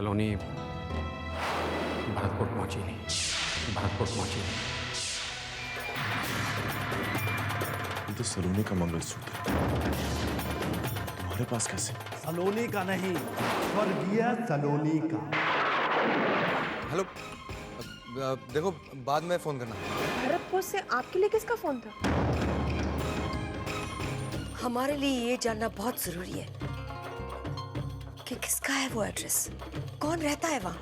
सलोनी भरतपुर पहुंची नहीं, भरतपुर पहुंची नहीं। ये तो सलोनी का मंगलसूत्र तुम्हारे पास कैसे? सलोनी का नहीं, स्वर्गीय सलोनी का। हेलो, देखो बाद में फोन करना। भरतपुर से आपके लिए किसका फोन था? हमारे लिए ये जानना बहुत जरूरी है कि किसका है वो एड्रेस, कौन रहता है वहां।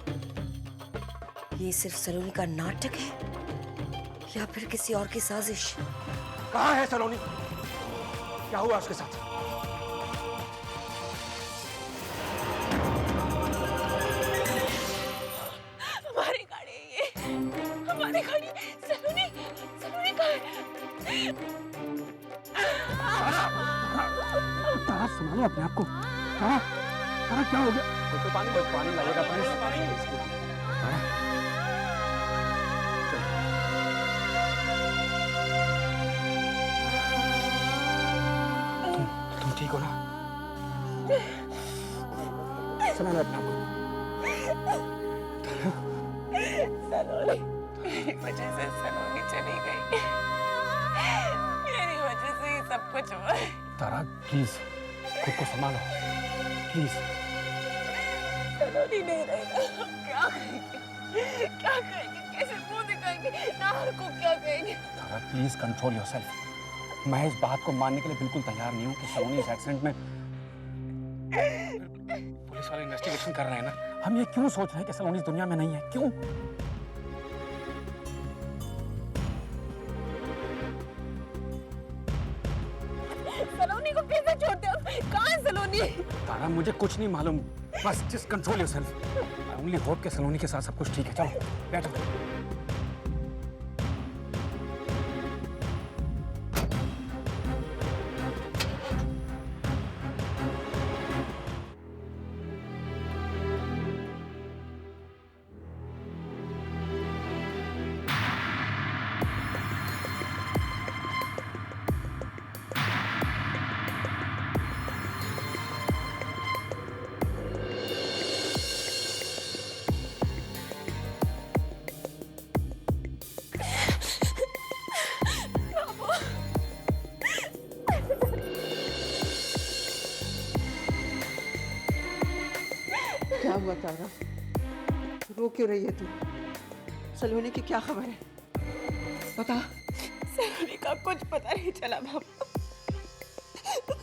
ये सिर्फ सलोनी का नाटक है या फिर किसी और की साजिश? कहाँ है सलोनी? क्या हुआ उसके साथ? हमारी गाड़ी है ये, हमारी गाड़ी। सलोनी, सलोनी कहाँ है? तारा संभालो अपने आप को। तारा, तारा क्या हो गया? कोई पानी लाइएगा, पानी। तारा, तुम ठीक हो ना? संभालो अपने आप को। सलोनी, मेरी वजह से सलोनी चली गई। मेरी वजह से ये सब कुछ हुआ है। तारा प्लीज खुद को संभालो, प्लीज। सलोनी नहीं रही ना, क्या करेंगे? क्या करेंगे? कैसे मुंह दिखाएंगे? नाहर को क्या कहेंगे? तारा प्लीज कंट्रोल योरसेल्फ। मैं इस बात को मानने के लिए बिल्कुल तैयार नहीं हूँ कि सलोनी इस एक्सीडेंट में। पुलिस वाले इन्वेस्टिगेशन कर रहे हैं ना। हम ये क्यों सोच रहे हैं कि सलोनी इस दुनिया में नहीं है? क्यों? सलोनी को कैसे छोड़ते हो? कहाँ है सलोनी? तारा मुझे कुछ नहीं मालूम, बस just control yourself. I only hope कि सलोनी के साथ सब कुछ ठीक है। चलो बैठो। क्या हुआ तारा? रो क्यों रही है तू? सलोनी की क्या खबर है? बता। सलोनी का कुछ पता नहीं चला पापा।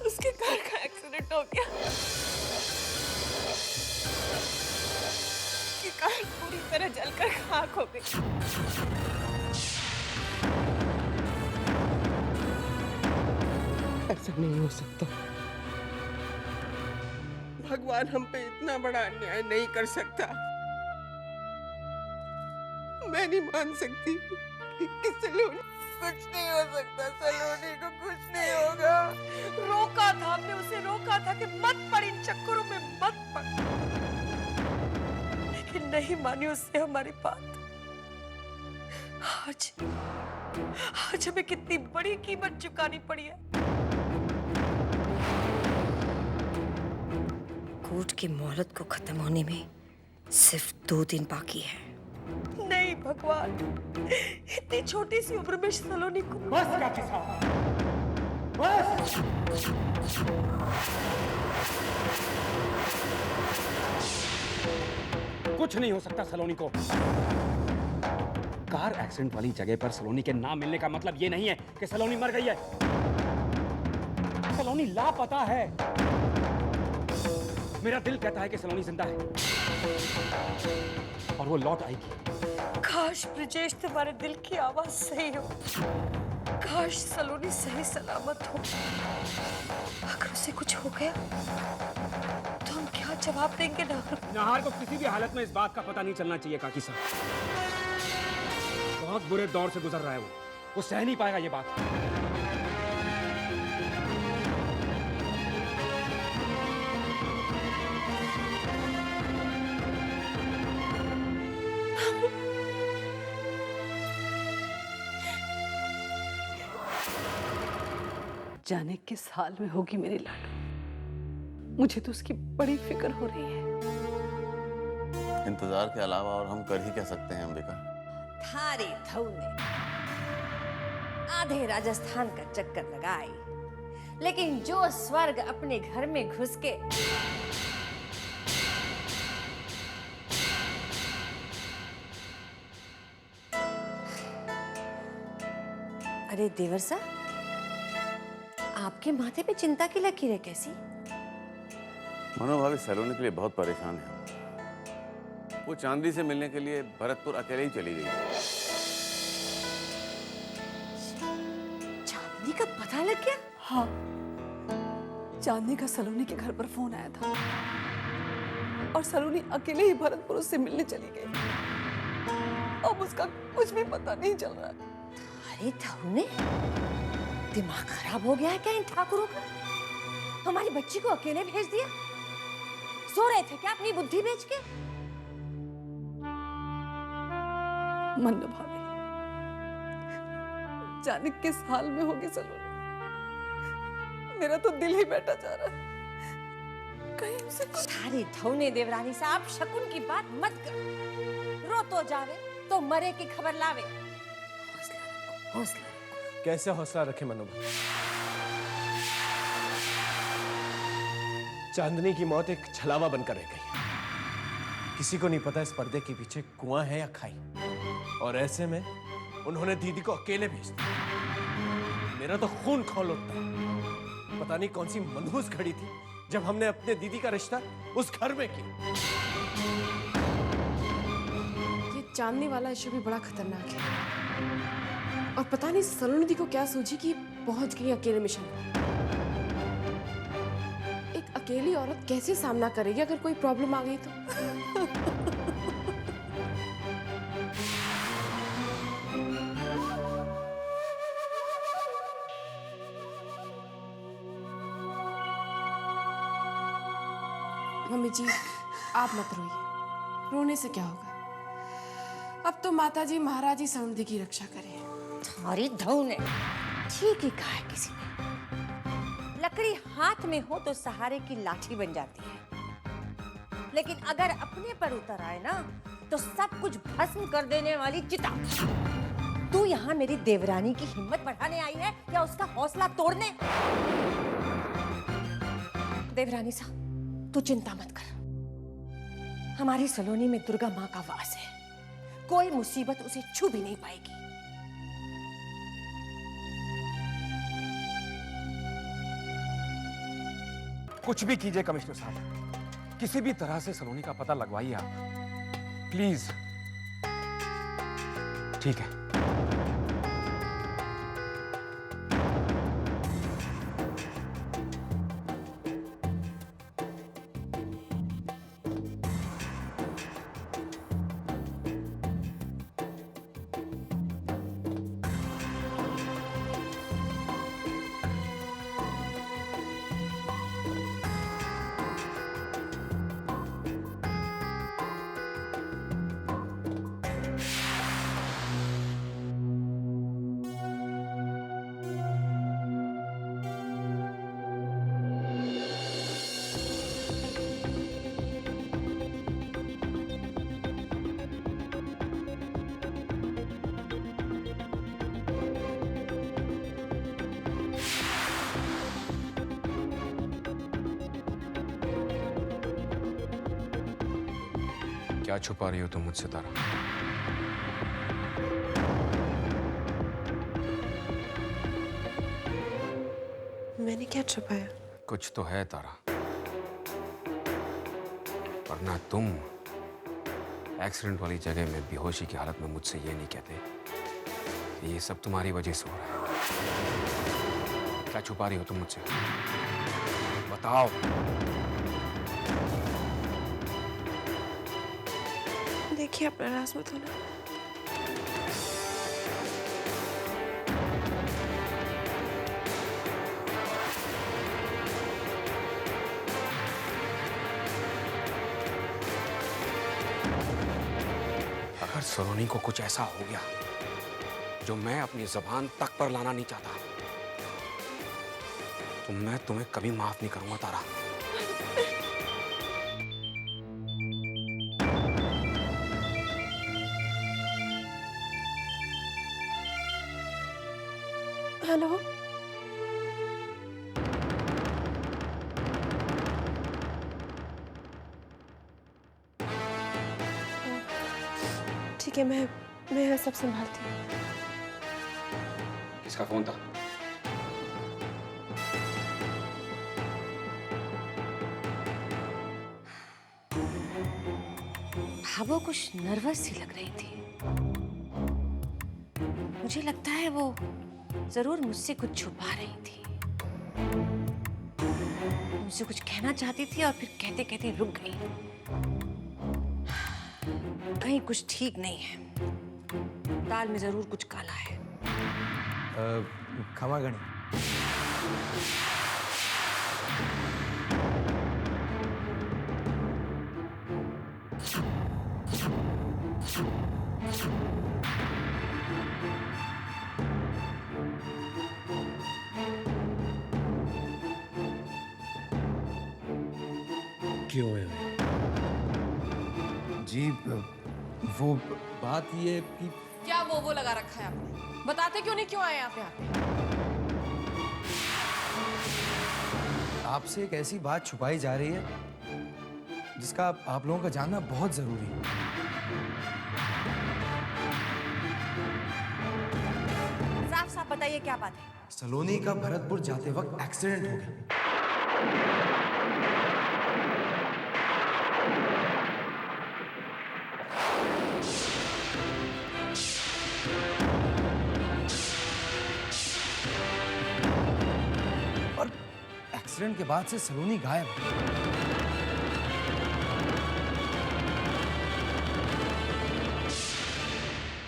उसके कार का एक्सीडेंट हो गया। उसकी कार पूरी तरह जलकर खाक हो गई। ऐसा नहीं हो सकता। भगवान हम पे इतना बड़ा अन्याय नहीं कर सकता। मैं नहीं मान सकती कि सलोनी। कुछ नहीं हो सकता, सलोनी को कुछ नहीं होगा। रोका था हमने उसे, रोका था कि मत पड़ इन चक्करों में, मत पड़। लेकिन नहीं मानी उससे हमारी बात। आज हमें कितनी बड़ी कीमत चुकानी पड़ी है। कोर्ट की मोहलत को खत्म होने में सिर्फ 2 दिन बाकी है। नहीं भगवान, इतनी छोटी सी उम्र में सलोनी को। बस काकी साहब, बस। कुछ नहीं हो सकता सलोनी को। कार एक्सीडेंट वाली जगह पर सलोनी के ना मिलने का मतलब ये नहीं है कि सलोनी मर गई है। सलोनी लापता है। मेरा दिल कहता है कि सलोनी जिंदा है और वो लौट आएगी। काश ब्रिजेश तुम्हारे दिल की आवाज सही हो। काश सलोनी सही सलामत हो। अगर उसे कुछ हो गया तो हम क्या जवाब देंगे नाहर? नाहर को किसी भी हालत में इस बात का पता नहीं चलना चाहिए काकी साहब। बहुत बुरे दौर से गुजर रहा है वो सह नहीं पाएगा ये बात। जाने किस हाल में होगी मेरी लाडू। मुझे तो उसकी बड़ी फिक्र हो रही है। इंतजार के अलावा और हम कर ही क्या सकते हैं अंबिका? थारी धौने आधे राजस्थान का चक्कर लगाई, लेकिन जो स्वर्ग अपने घर में घुस के अरे देवर साहब, आपके माथे पे चिंता की लकीरें कैसी? मनो भाभी सलोनी के लिए बहुत परेशान है। वो चांदी से मिलने के लिए भरतपुर अकेले ही चली गई। चांदनी का पता लग गया? हाँ, चांदनी का सलोनी के घर पर फोन आया था और सलोनी अकेले ही भरतपुर उससे मिलने चली गई। अब उसका कुछ भी पता नहीं चल रहा है। अरे धौने, दिमाग खराब हो गया है क्या इन ठाकुरों का? हमारी बच्ची को अकेले भेज दिया? सो रहे थे क्या अपनी बुद्धि बेच के? मन्नू भाभी, जाने किस हाल में होगी सलोनी। मेरा तो दिल ही बैठा जा रहा है। कहीं उसे कुछ... सारे धौने देवरानी साहब, शकुन की बात मत कर। रो तो जावे तो मरे की खबर लावे। हौसला रखो, हौसला रखो। कैसे हौसला रखे मनु भाई? चांदनी की मौत एक छलावा बनकर रह गई। किसी को नहीं पता इस पर्दे के पीछे कुआं है या खाई, और ऐसे में उन्होंने दीदी को अकेले भेज दिया। मेरा तो खून खौल उठता है। पता नहीं कौन सी मनहूस घड़ी थी जब हमने अपने दीदी का रिश्ता उस घर में किया। ये चांदनी वाला इशू भी बड़ा खतरनाक है, और पता नहीं सलोनी दी को क्या सूझी कि पहुंच गई अकेले मिशन पर। एक अकेली औरत कैसे सामना करेगी अगर कोई प्रॉब्लम आ गई तो? मम्मी जी, आप मत रोइए। रोने से क्या होगा? अब तो माताजी महाराजी सलोनी की रक्षा करें। थारी धौने, ठीक ही कहा है किसी ने। लकड़ी हाथ में हो तो सहारे की लाठी बन जाती है, लेकिन अगर अपने पर उतर आए ना तो सब कुछ भस्म कर देने वाली चिता। तू यहाँ मेरी देवरानी की हिम्मत बढ़ाने आई है या उसका हौसला तोड़ने? देवरानी साहब, तू चिंता मत कर। हमारी सलोनी में दुर्गा माँ का वास है। कोई मुसीबत उसे छू भी नहीं पाएगी। कुछ भी कीजिए कमिश्नर साहब, किसी भी तरह से सलोनी का पता लगवाइए आप, प्लीज। ठीक है। क्या छुपा रही हो तुम मुझसे तारा? मैंने क्या छुपाया? कुछ तो है तारा, वरना तुम एक्सीडेंट वाली जगह में बेहोशी की हालत में मुझसे ये नहीं कहते कि ये सब तुम्हारी वजह से हो रहा है। क्या छुपा रही हो तुम मुझसे? बताओ। देखिए, अपना राज मत होना। अगर सलोनी को कुछ ऐसा हो गया जो मैं अपनी जुबान तक पर लाना नहीं चाहता, तो मैं तुम्हें कभी माफ नहीं करूंगा तारा। हेलो। ठीक है, मैं सब संभालती हूँ। किसका फोन था? भाभो कुछ नर्वस सी लग रही थी। मुझे लगता है वो जरूर मुझसे कुछ छुपा रही थी, मुझसे कुछ कहना चाहती थी और फिर कहते कहते रुक गई। कहीं कुछ ठीक नहीं है, दाल में जरूर कुछ काला है। क्षमा गणी। क्यों है जी वो बात ये कि क्या वो लगा रखा है आपने? बताते क्यों नहीं, क्यों आए यहाँ पे आप? आपसे एक ऐसी बात छुपाई जा रही है जिसका आप लोगों का जानना बहुत जरूरी है। साफ साफ बताइए क्या बात है? सलोनी का भरतपुर जाते वक्त एक्सीडेंट हो गया। और एक्सीडेंट के बाद से सलोनी गायब है।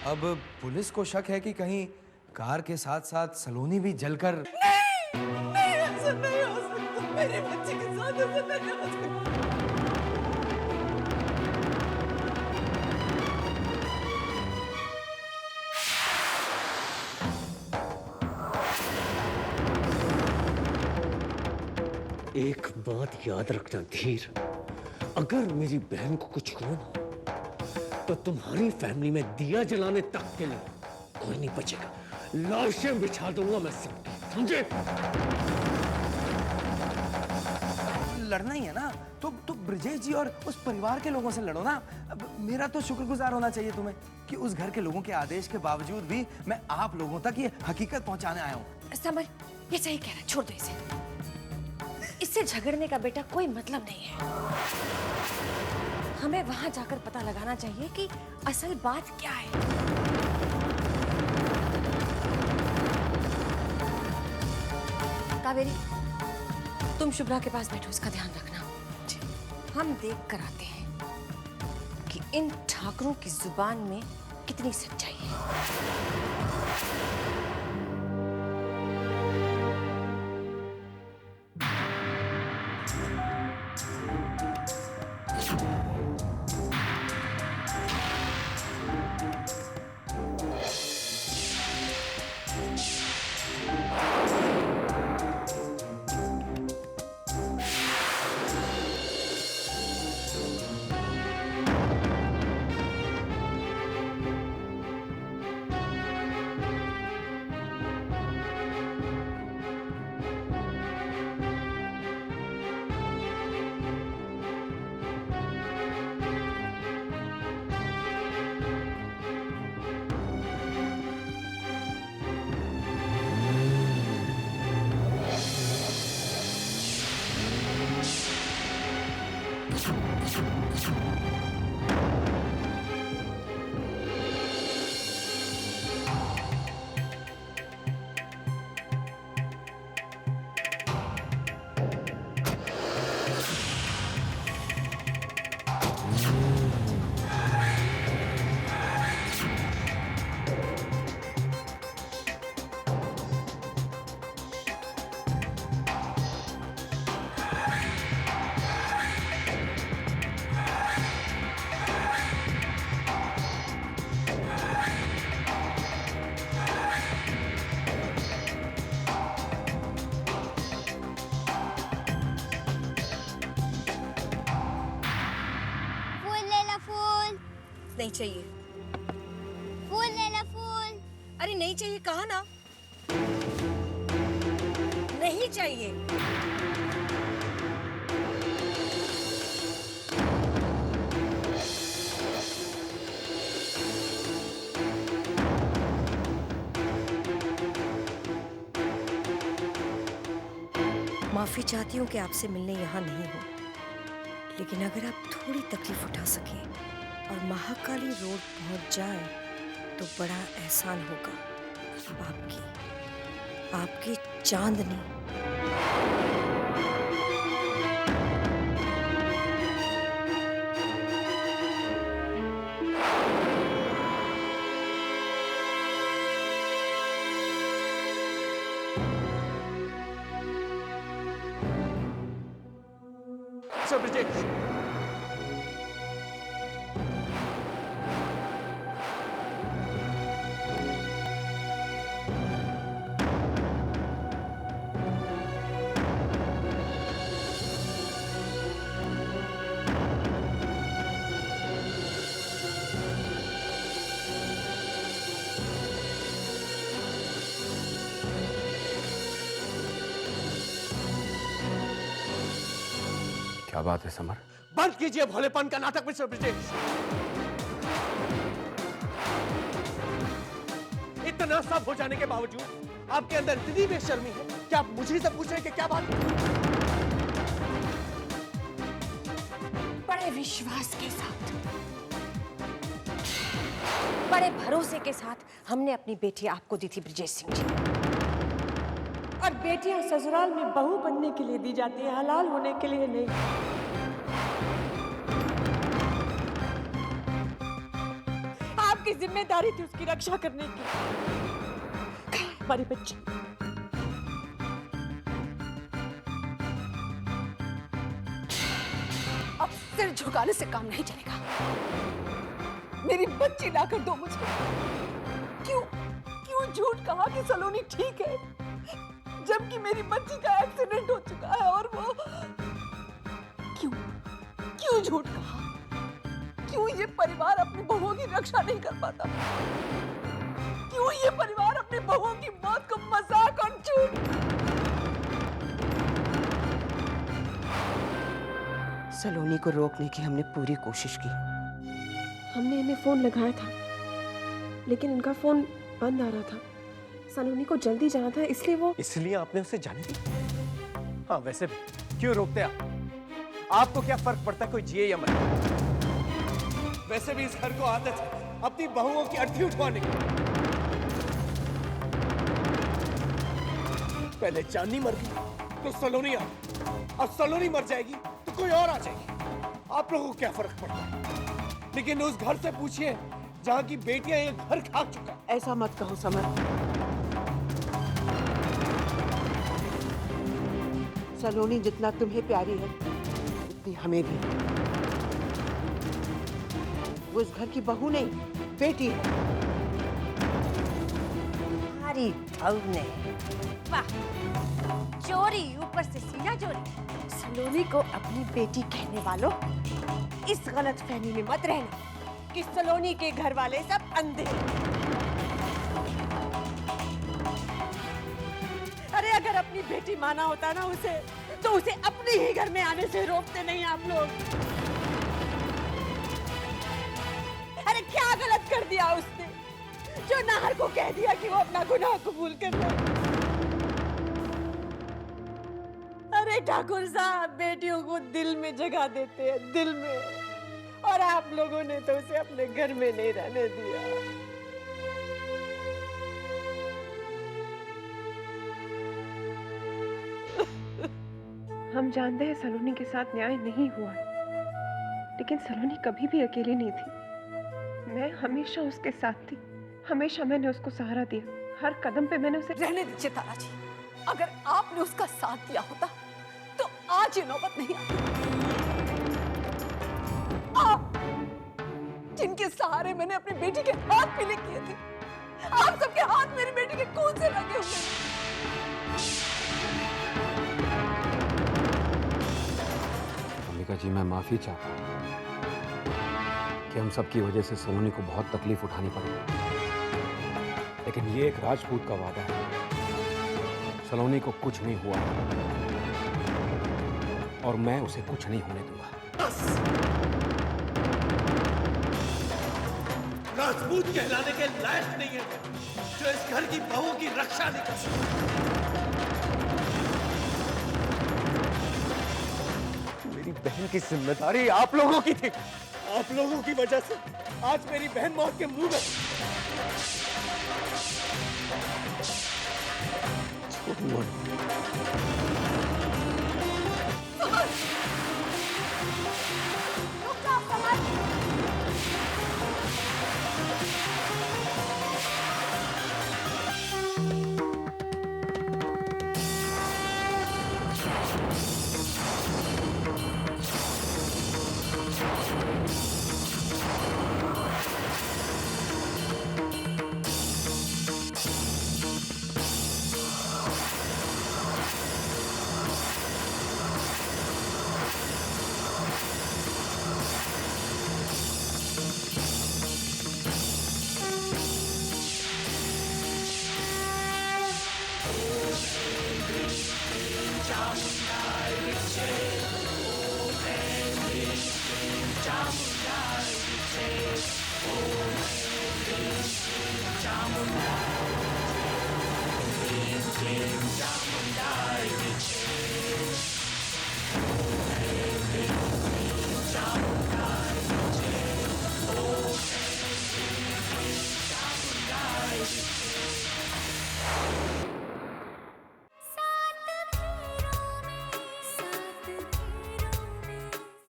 अब पुलिस को शक है कि कहीं कार के साथ साथ सलोनी भी जलकर। नहीं, ऐसा नहीं हो सकता। मेरे बच्चे के साथ ऐसा नहीं हो सकता। एक बात याद रखना धीर, अगर मेरी बहन को कुछ हुआ ना तो तुम्हारी फैमिली में दिया जलाने तक के लिए कोई नहीं बचेगा। लाशें बिछा दूंगा मैं सबकी, समझे? लड़ना ही है ना तो ब्रजेश जी और उस परिवार के लोगों से लड़ो ना। अब मेरा तो शुक्रगुजार होना चाहिए तुम्हें कि उस घर के लोगों के आदेश के बावजूद भी मैं आप लोगों तक ये हकीकत पहुंचाने आया हूँ। समर, ये सही कह रहा है, छोड़ दो इसे। इससे झगड़ने का बेटा कोई मतलब नहीं है। हमें वहां जाकर पता लगाना चाहिए कि असल बात क्या है। कावेरी, तुम शुभ्रा के पास बैठो, इसका ध्यान रखना। हम देख कर आते हैं कि इन ठाकरों की जुबान में कितनी सच्चाई है। नहीं चाहिए। फूल ले लो फूल। अरे नहीं चाहिए, कहा ना। माफी चाहिए। माफी चाहती हूँ कि आपसे मिलने यहाँ नहीं हो, लेकिन अगर आप थोड़ी तकलीफ उठा सके और महाकाली रोड पहुंच जाए तो बड़ा एहसान होगा आपकी चांदनी। सर ब्रिजेश, क्या बात है समर? बंद कीजिए भोलेपन का नाटक मिस्टर ब्रिजेश। इतना सब हो जाने के बावजूद आपके अंदर इतनी बेशर्मी है कि आप मुझे से पूछ रहे हैं कि क्या बात है? बड़े विश्वास के साथ, बड़े भरोसे के साथ हमने अपनी बेटी आपको दी थी ब्रिजेश सिंह जी। और बेटियां ससुराल में बहू बनने के लिए दी जाती है, हलाल होने के लिए नहीं। आपकी जिम्मेदारी थी उसकी रक्षा करने की। हमारी बच्ची अब सिर झुकाने से काम नहीं चलेगा। मेरी बच्ची लाकर दो मुझे। क्यों झूठ कहा कि सलोनी ठीक है, जबकि मेरी बच्ची का एक्सीडेंट हो चुका है? और वो क्यों झूठ कहा? क्यों ये परिवार अपनी बहुओं की रक्षा नहीं कर पाता? क्यों ये परिवार अपनी बहुओं की मौत को मजाक और झूठ? सलोनी को रोकने की हमने पूरी कोशिश की। हमने इन्हें फोन लगाया था, लेकिन इनका फोन बंद आ रहा था। सलोनी को जल्दी जाना था, इसलिए आपने उसे जाने दी? हाँ, वैसे भी क्यों रोकते आप? आपको क्या फर्क पड़ता है कोई जिए या मरे? वैसे भी इस घर को आदत है अपनी बहुओं की अर्थी उठवाने की। पहले चांदनी मर गई तो सलोनी आ, अब सलोनी मर जाएगी तो कोई और आ जाएगी। आप लोगों को क्या फर्क पड़ता है? लेकिन उस घर से पूछिए जहां की बेटियां ये घर खाक चुका। ऐसा मत कहो समर। सलोनी जितना तुम्हें प्यारी है उतनी हमें भी। वो इस घर की बहू नहीं, बेटी है। हमारी धव ने वाह, चोरी ऊपर से सीना चोरी। सलोनी को अपनी बेटी कहने वालों, इस गलत फहमी में मत रहना कि सलोनी के घर वाले सब अंधे। अरे अगर अपनी बेटी माना होता ना उसे, तो उसे अपने ही घर में आने से रोकते नहीं आप लोग। अरे क्या गलत कर दिया उसने जो नाहर को कह दिया कि वो अपना गुनाह कबूल कर ले। अरे ठाकुर साहब बेटियों को दिल में जगह देते हैं, दिल में, और आप लोगों ने तो उसे अपने घर में नहीं रहने दिया। हम जानते हैं सलोनी के साथ न्याय नहीं हुआ, लेकिन सलोनी कभी भी अकेली नहीं थी। मैं हमेशा उसके साथ थी, हमेशा मैंने उसको सहारा दिया। हर कदम पे मैंने उसे। रहने दीजिए तारा जी, अगर आपने उसका साथ दिया होता तो आज ये नौबत नहीं आती। आप जिनके सहारे मैंने अपनी बेटी के हाथ पीले किए थे, आप सबके हाथ मेरी बेटी के खून से लगे हुए हैं। अंबिका जी, मैं माफी चाहता हूँ कि हम सबकी वजह से सलोनी को बहुत तकलीफ उठानी पड़ी, लेकिन ये एक राजपूत का वादा है। सलोनी को कुछ नहीं हुआ और मैं उसे कुछ नहीं होने दूंगा। राजपूत कहलाने के लायक नहीं है जो इस घर की बहू की रक्षा नहीं कर सकता। मेरी बहन की जिम्मेदारी आप लोगों की थी। आप लोगों की वजह से आज मेरी बहन मौत के मुंह में। छोड़ूंगा नहीं।